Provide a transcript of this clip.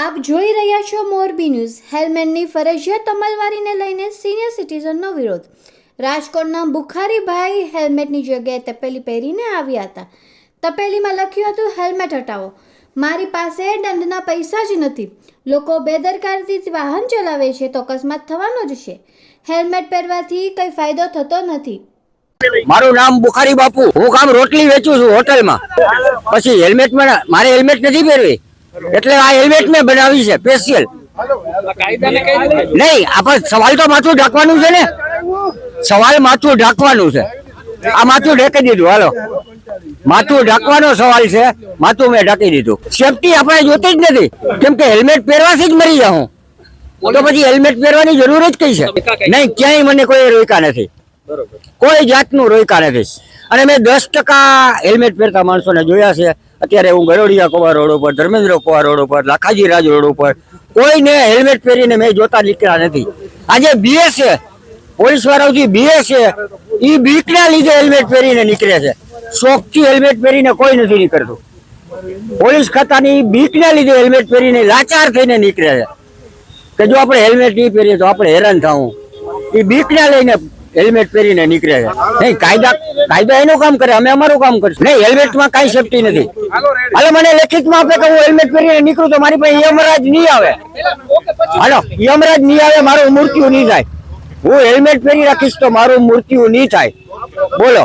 આપ જોઈ રહ્યા છો મોરબી ન્યૂઝ. હેલ્મેટની ફરજિયાત અમલવારીને લઈને સિનિયર સિટીઝનનો વિરોધ. રાજકોટના બુખારીભાઈ હેલ્મેટની જગ્યાએ તપેલી પહેરીને આવ્યા હતા. તપેલીમાં લખ્યું હતું હેલ્મેટ હટાવો. મારી પાસે દંડના પૈસા જ નથી. લોકો બેદરકારીથી વાહન ચલાવે છે તો અકસ્માત થવાનો જ છે. હેલ્મેટ પહેરવાથી કંઈ ફાયદો થતો નથી. મારું નામ બુખારી બાપુ. હું કામ રોટલી વેચું છું હોટલમાં. પછી હેલ્મેટ મારે હેલ્મેટ નથી પહેરવી એટલે આ હેલ્મેટ મેં બનાવી છે સ્પેશિયલ. નહીં, આપણે સવાલ તો માથું ઢાંકવાનું છે ને. સવાલ માથું ઢાંકવાનું છે. આ માથું ઢાંકી દીધું. હાલો, માથું ઢાંકવાનો સવાલ છે. માથું મેં ઢાંકી દીધું. સેફટી આપણે જોતી જ નથી, કેમ કે હેલ્મેટ પહેરવાથી જ મરી જાઉં. તો પછી હેલ્મેટ પહેરવાની જરૂર જ કઈ છે? નહીં, ક્યાંય મને કોઈ રોક્યા નથી. કોઈ જાતનું રોક્યા નથી. અને મેં 10% હેલ્મેટ પહેરતા માણસોને જોયા છે. અત્યારે હું ગરોડિયા કોવા રોડ ઉપર, ધર્મેન્દ્ર કોવા રોડ ઉપર, લાખાજી રાજ રોડ ઉપર કોઈને હેલ્મેટ પહેરીને મેં જોતા નીકળ્યા નથી. આજે બીએસ છે, પોલીસ વાળાઓથી બીએસ છે, એ બીકના લીધે હેલ્મેટ પહેરીને નીકળે છે. શોખથી હેલ્મેટ પહેરીને કોઈ નથી નીકળતું. પોલીસ ખાતાની બીકના લીધે હેલ્મેટ પહેરીને લાચાર થઈને નીકળે છે કે જો આપણે હેલ્મેટ નહીં પહેરીએ તો આપણે હેરાન થવું. એ બીકના લઈને હેલ્મેટ પહેરીને નીકળે છે. નહીં, કાયદા એનું કામ કરે, અમે અમારું કામ કરીશું. નહીં, હેલ્મેટમાં કાંઈ સેફટી નથી. હાલો, મને લેખિતમાં આપે કે હું હેલ્મેટ પહેરીને નીકળું તો મારી પાસે યમરાજ નહીં આવે. હાલો, યમરાજ નહીં આવે, મારું મૃત્યુ નહીં થાય. હું હેલ્મેટ પહેરી રાખીશ તો મારું મૃત્યુ નહીં થાય. બોલો.